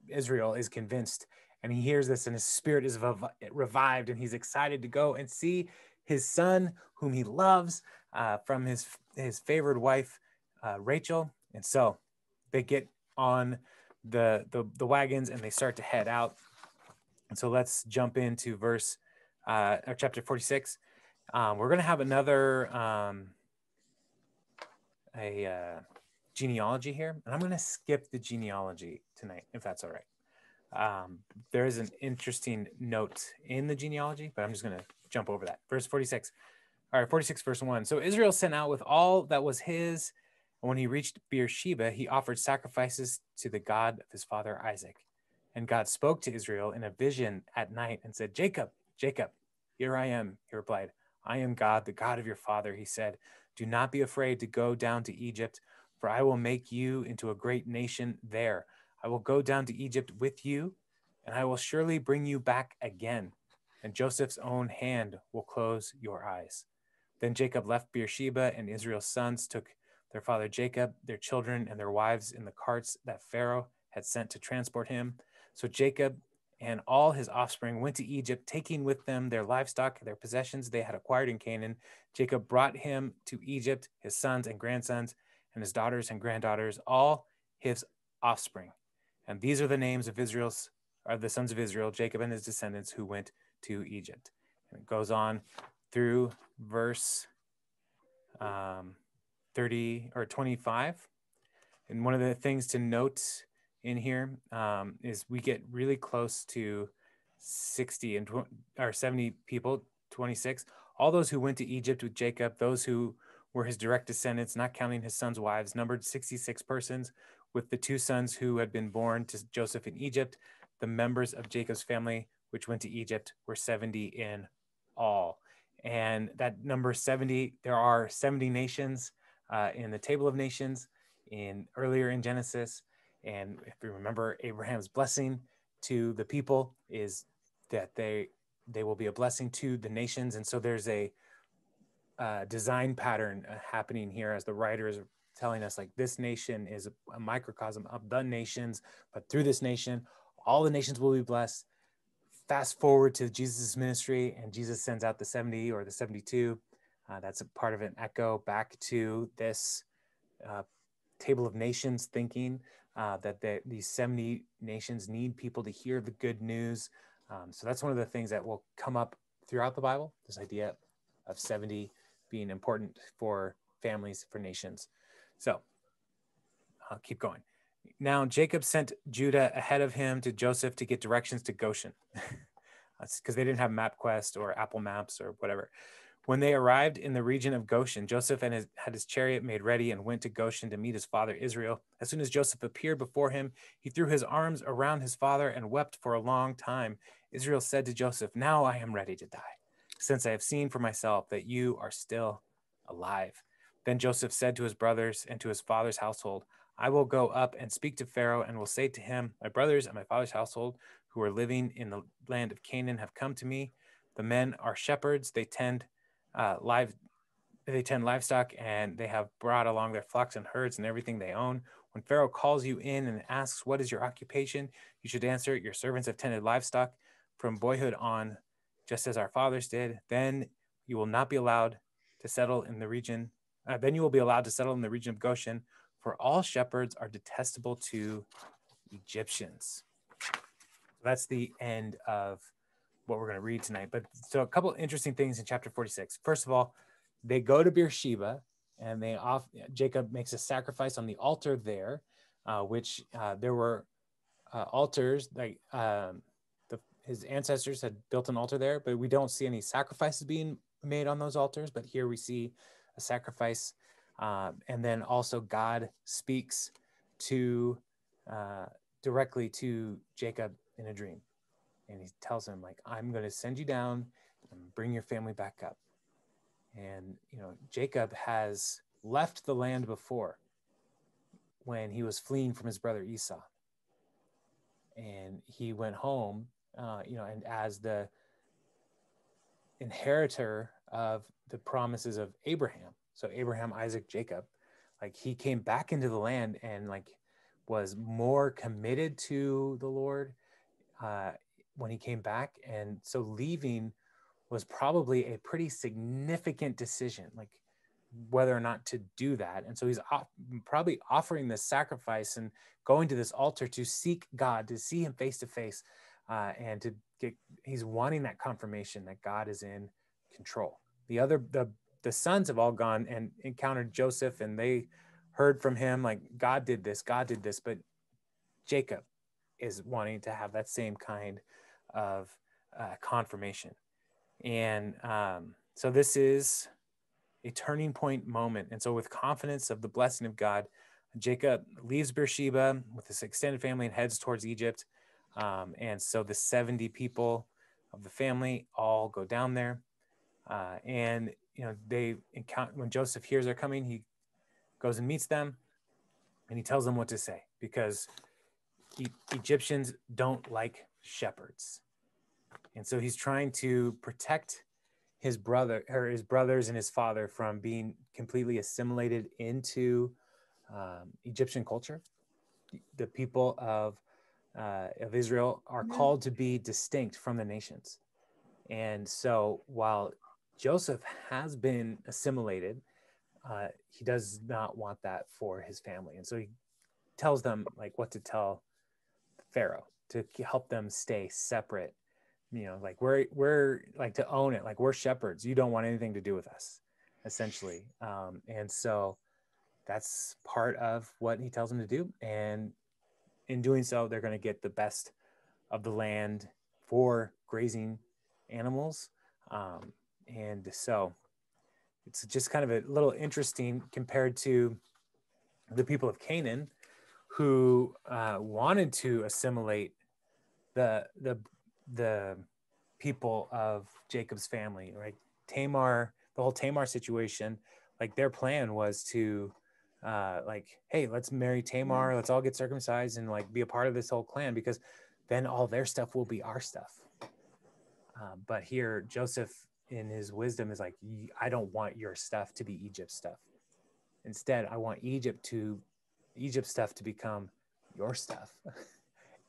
Israel is convinced, and he hears this, and his spirit is revived, and he's excited to go and see his son, whom he loves, from his favored wife, Rachel. And so they get on the wagons and they start to head out. And so let's jump into chapter 46. We're going to have another genealogy here, and I'm going to skip the genealogy tonight, if that's all right. There is an interesting note in the genealogy, but I'm just going to jump over that. Verse 46. All right, 46, verse 1. So Israel sent out with all that was his, and when he reached Beersheba, he offered sacrifices to the God of his father Isaac. And God spoke to Israel in a vision at night and said, Jacob, Jacob, here I am. He replied, I am God, the God of your father. He said, do not be afraid to go down to Egypt, for I will make you into a great nation there. I will go down to Egypt with you, and I will surely bring you back again, and Joseph's own hand will close your eyes. Then Jacob left Beersheba, and Israel's sons took their father Jacob, their children, and their wives in the carts that Pharaoh had sent to transport him. So Jacob and all his offspring went to Egypt, taking with them their livestock, their possessions they had acquired in Canaan. Jacob brought him to Egypt, his sons and grandsons, and his daughters and granddaughters, all his offspring. And these are the names of the sons of Israel, Jacob and his descendants, who went to Egypt. And it goes on through verse 30 or 25. And one of the things to note in here is we get really close to 60 or 70 people, 26. All those who went to Egypt with Jacob, those who were his direct descendants, not counting his sons' wives, numbered 66 persons, with the two sons who had been born to Joseph in Egypt. The members of Jacob's family, which went to Egypt, were 70 in all. And that number 70, there are 70 nations in the Table of Nations earlier in Genesis. And if you remember, Abraham's blessing to the people is that they will be a blessing to the nations. And so there's a design pattern happening here as the writer is telling us, like, this nation is a microcosm of the nations, but through this nation, all the nations will be blessed. Fast forward to Jesus' ministry, and Jesus sends out the 70 or the 72. That's a part of an echo back to this Table of Nations thinking that these 70 nations need people to hear the good news. So that's one of the things that will come up throughout the Bible, this idea of 70 being important for families, for nations. So I'll keep going. Now Jacob sent Judah ahead of him to Joseph to get directions to Goshen. That's because they didn't have MapQuest or Apple Maps or whatever. When they arrived in the region of Goshen, Joseph had his chariot made ready and went to Goshen to meet his father Israel. As soon as Joseph appeared before him, he threw his arms around his father and wept for a long time. Israel said to Joseph, "Now I am ready to die, since I have seen for myself that you are still alive." Then Joseph said to his brothers and to his father's household, "I will go up and speak to Pharaoh and will say to him, 'My brothers and my father's household who are living in the land of Canaan have come to me. The men are shepherds. They tend livestock, and they have brought along their flocks and herds and everything they own. When Pharaoh calls you in and asks, 'What is your occupation?' you should answer, 'Your servants have tended livestock from boyhood on, just as our fathers did.' Then you will not be allowed to settle in the region. Then you will be allowed to settle in the region of Goshen, for all shepherds are detestable to Egyptians." That's the end of what we're going to read tonight. But so a couple interesting things in chapter 46. First of all, they go to Beersheba, and Jacob makes a sacrifice on the altar there, which there were altars, like his ancestors had built an altar there, but we don't see any sacrifices being made on those altars. But here we see a sacrifice, and then also God speaks directly to Jacob in a dream. And he tells him, like, "I'm going to send you down and bring your family back up." And, Jacob has left the land before when he was fleeing from his brother Esau. And he went home, and as the inheritor of the promises of Abraham. So Abraham, Isaac, Jacob, like he came back into the land and like was more committed to the Lord when he came back. And so leaving was probably a pretty significant decision, like whether or not to do that. And so he's probably offering this sacrifice and going to this altar to seek God, to see him face to face, and he's wanting that confirmation that God is in control. The sons have all gone and encountered Joseph, and they heard from him, like, God did this, but Jacob is wanting to have that same kind of confirmation. And so this is a turning point moment. And so with confidence of the blessing of God, Jacob leaves Beersheba with his extended family and heads towards Egypt. And so the 70 people of the family all go down there. And, they encounter, when Joseph hears they're coming, he goes and meets them, and he tells them what to say, because Egyptians don't like shepherds. And so he's trying to protect his brothers and his father from being completely assimilated into Egyptian culture. The people of Israel are called to be distinct from the nations. And so while Joseph has been assimilated, he does not want that for his family. And so he tells them like what to tell Pharaoh to help them stay separate. Like we're like to own it. Like, we're shepherds. You don't want anything to do with us, essentially. And so that's part of what he tells them to do. And in doing so, they're going to get the best of the land for grazing animals. And so it's just kind of a little interesting compared to the people of Canaan, who wanted to assimilate the people of Jacob's family, right? The whole Tamar situation, like their plan was to hey, let's marry Tamar, let's all get circumcised and like be a part of this whole clan, because then all their stuff will be our stuff. But here Joseph in his wisdom is like, I don't want your stuff to be Egypt's stuff. Instead, I want Egypt's stuff to become your stuff.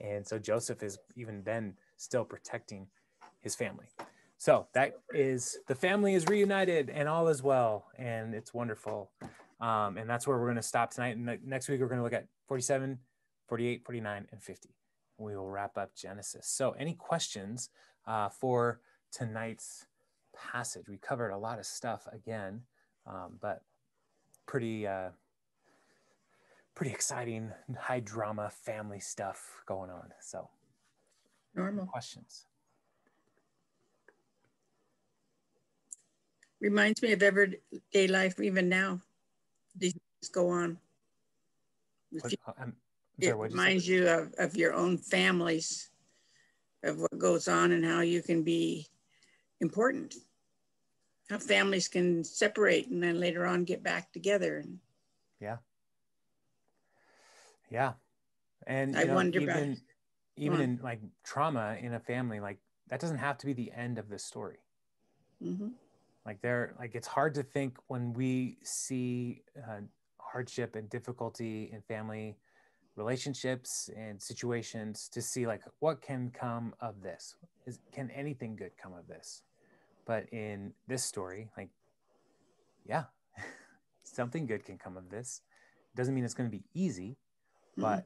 And so Joseph is even then still protecting his family. So the family is reunited and all is well, and it's wonderful. And that's where we're going to stop tonight. And next week, we're going to look at 47, 48, 49, and 50. We will wrap up Genesis. So any questions for tonight's passage? We covered a lot of stuff again, but pretty pretty exciting, high drama family stuff going on. So, Normal. Questions? Reminds me of everyday life, even now. These things go on. It reminds you of your own families, of what goes on and how you can be important. How families can separate and then later on get back together. Yeah. Yeah. And I wonder even in like trauma in a family, like that doesn't have to be the end of the story. Mm-hmm. Like it's hard to think when we see hardship and difficulty in family relationships and situations to see like what can come of this. Can anything good come of this? But in this story, like, yeah, something good can come of this. Doesn't mean it's going to be easy, but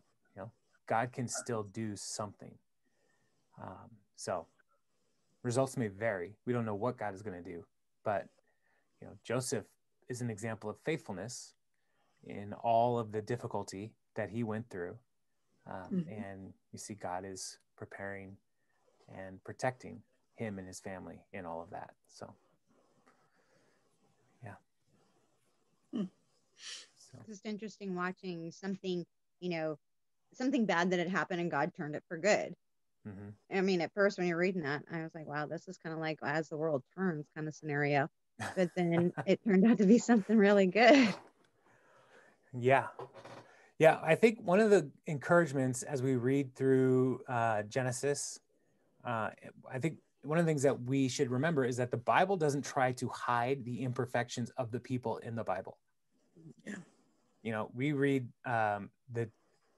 God can still do something. So results may vary. We don't know what God is going to do, but Joseph is an example of faithfulness in all of the difficulty that he went through. And you see God is preparing and protecting him and his family in all of that. So, yeah. So. It's just interesting watching something, something bad that had happened and God turned it for good. Mm-hmm. I mean, at first when you're reading that, I was like, wow, this is kind of like as the world turns kind of scenario. But then it turned out to be something really good. Yeah. Yeah. I think one of the encouragements as we read through Genesis, I think one of the things that we should remember is that the Bible doesn't try to hide the imperfections of the people in the Bible. Yeah. We read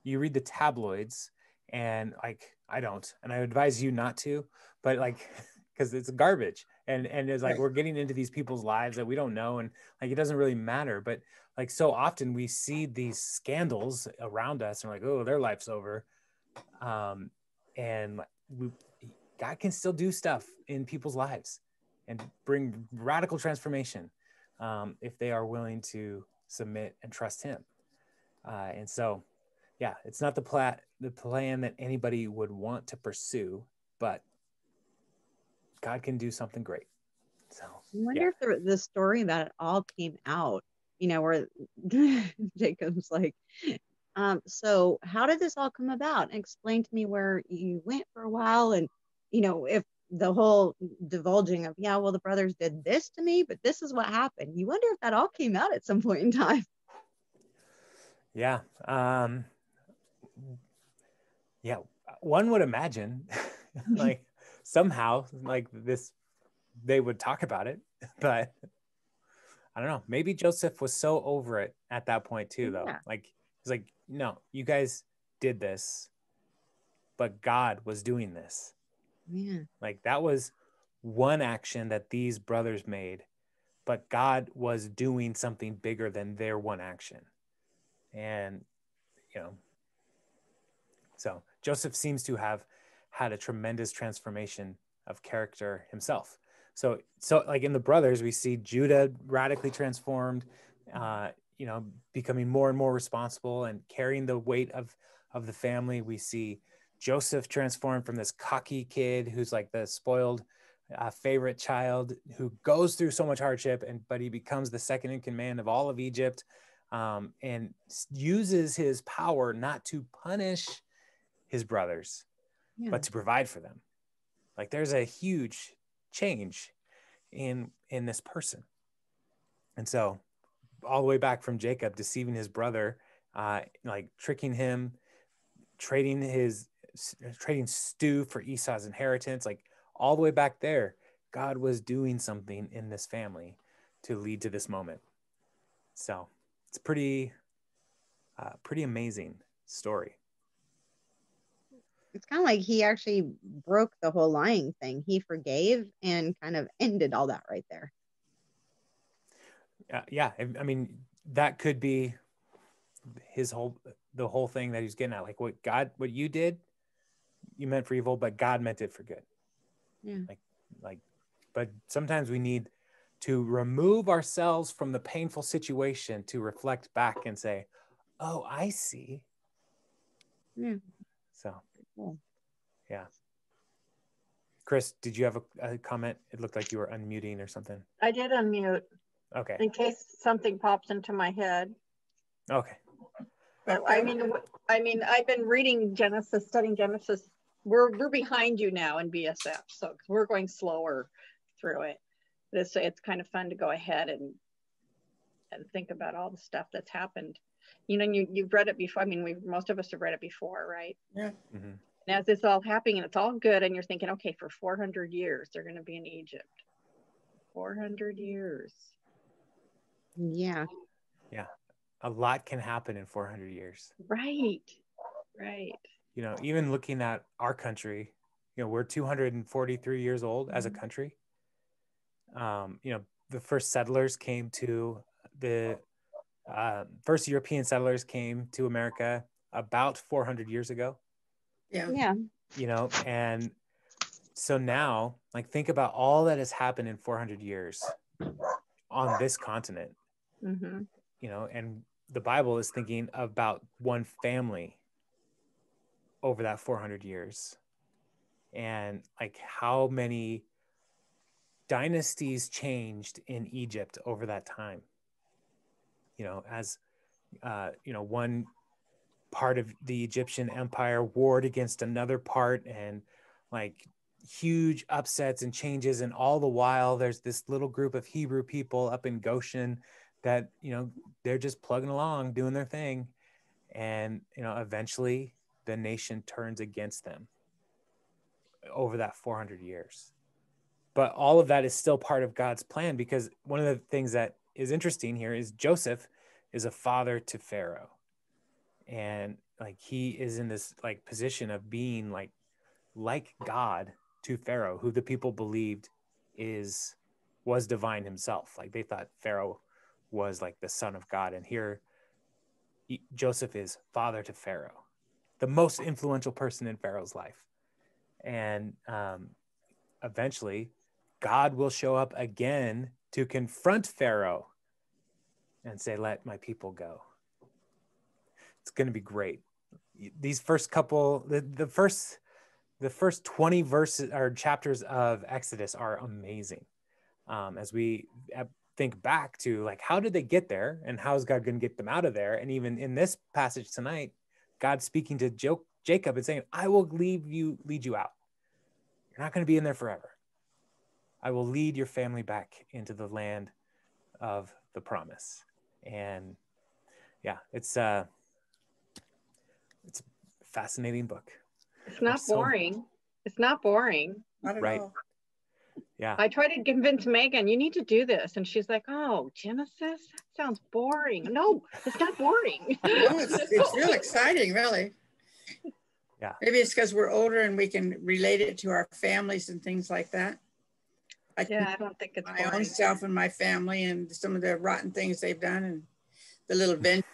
you read the tabloids and like, I don't, and I advise you not to, but like, because it's garbage. And it's like, we're getting into these people's lives that we don't know. And like, it doesn't really matter. But like, so often we see these scandals around us and we're like, oh, their life's over. And God can still do stuff in people's lives and bring radical transformation if they are willing to submit and trust him. And so, yeah, it's not the plan that anybody would want to pursue, but God can do something great. So I wonder if the story that it all came out, where Jacob's like, so how did this all come about? And explain to me where you went for a while, and if the whole divulging of, the brothers did this to me, but this is what happened. You wonder if that all came out at some point in time. Yeah. Yeah. One would imagine like somehow like this, they would talk about it, but I don't know. Maybe Joseph was so over it at that point too, though. Like, he's like, no, you guys did this, but God was doing this. Yeah. Like that was one action that these brothers made, but God was doing something bigger than their one action. And, so Joseph seems to have had a tremendous transformation of character himself. So like in the brothers, we see Judah radically transformed, becoming more and more responsible and carrying the weight of the family. We see Joseph transformed from this cocky kid who's like the spoiled favorite child who goes through so much hardship, but he becomes the second in command of all of Egypt, and uses his power not to punish his brothers, but to provide for them. Like there's a huge change in this person. And so all the way back from Jacob deceiving his brother, like tricking him, trading stew for Esau's inheritance, like all the way back there, God was doing something in this family to lead to this moment. So it's pretty amazing story. It's kind of like he actually broke the whole lying thing. He forgave and kind of ended all that right there. Yeah. I mean, that could be the whole thing that he's getting at. Like what you did, you meant for evil, but God meant it for good. Yeah. But sometimes we need to remove ourselves from the painful situation to reflect back and say, Oh, I see. Yeah. So, Cool. yeah. Chris, did you have a comment? It looked like you were unmuting or something. I did unmute Okay. in case something pops into my head. Okay. But I mean, I've been reading Genesis, studying Genesis. We're behind you now in BSF, so we're going slower through it. But it's kind of fun to go ahead and think about all the stuff that's happened. You know, you've read it before. I mean, most of us have read it before, right? Yeah. Mm-hmm. And as it's all happening and it's all good, and you're thinking, okay, for 400 years they're going to be in Egypt. 400 years. Yeah. Yeah. A lot can happen in 400 years. Right. Right. You know, even looking at our country, you know, we're 243 years old as a country. You know, the first settlers came to the first European settlers came to America about 400 years ago. Yeah. Yeah. You know, and so now, like, think about all that has happened in 400 years on this continent. Mm-hmm. You know, and the Bible is thinking about one family over that 400 years, and like how many dynasties changed in Egypt over that time. You know, as you know, one part of the Egyptian empire warred against another part, and like huge upsets and changes, and all the while there's this little group of Hebrew people up in Goshen that, you know, they're just plugging along doing their thing, and, you know, eventually the nation turns against them over that 400 years. But all of that is still part of God's plan, because one of the things that is interesting here is Joseph is a father to Pharaoh. And like he is in this like position of being like God to Pharaoh, who the people believed was divine himself. Like they thought Pharaoh was like the son of God. And here Joseph is father to Pharaoh, the most influential person in Pharaoh's life. And eventually God will show up again to confront Pharaoh and say, let my people go. It's going to be great. These first couple, the first 20 verses or chapters of Exodus are amazing. As we think back to like, how did they get there and how is God going to get them out of there? And even in this passage tonight, God's speaking to Jacob and saying, I will lead you out. You're not going to be in there forever. I will lead your family back into the land of the promise. And yeah, it's a fascinating book. It's not boring. It's not boring. Not at Right. all. Yeah. I tried to convince Megan, you need to do this. And she's like, oh, Genesis? That sounds boring. No, it's not boring. No, it's real exciting, really. Yeah. Maybe it's because we're older and we can relate it to our families and things like that. I don't think it's my boring. own self and my family and some of the rotten things they've done and the little vengeance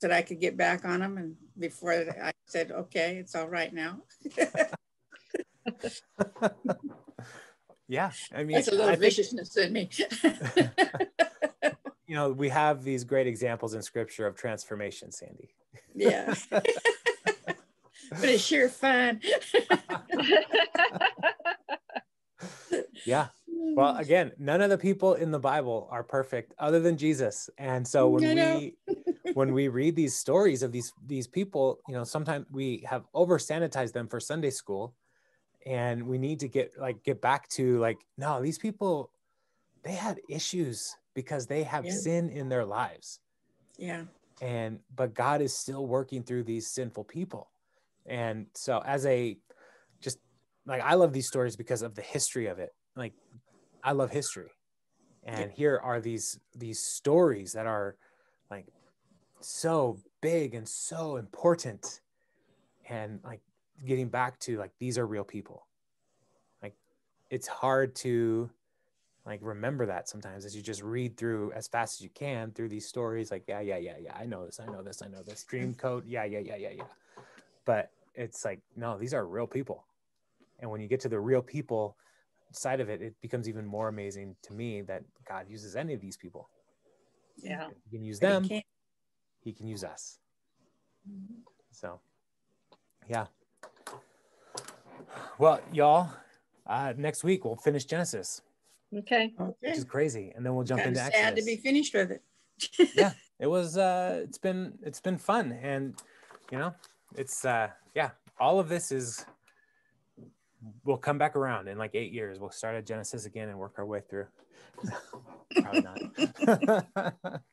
that I could get back on them. And before I said, okay, it's all right now. Yeah. I mean, That's a little viciousness in me. You know, we have these great examples in scripture of transformation, Sandy. Yeah. But it's sure fun. Yeah. Well, again, none of the people in the Bible are perfect other than Jesus. And so when we read these stories of these people, you know, sometimes we have over sanitized them for Sunday school, and we need to get back to like, no, these people, they had issues because they have sin in their lives. Yeah. But God is still working through these sinful people. And so I love these stories because of the history of it. Like, I love history. And here are these stories that are like so big and so important. And like getting back to like, these are real people. Like, it's hard to like remember that sometimes as you just read through as fast as you can through these stories. Like, yeah. I know this. Dream Coat. Yeah. But it's like, no, these are real people. And when you get to the real people side of it, it becomes even more amazing to me that God uses any of these people. Yeah. He can use them. He can use us. So, yeah. Well, y'all, next week we'll finish Genesis, Okay. which is crazy, and then we'll jump Kind into of sad to Exodus. be finished with it. Yeah, it was. It's been fun, and you know, it's yeah. All of this is. We'll come back around in like 8 years. We'll start at Genesis again and work our way through. Probably not.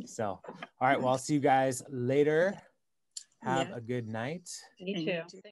So, all right. Well, I'll see you guys later. Have Yeah. a good night. You And too. you too.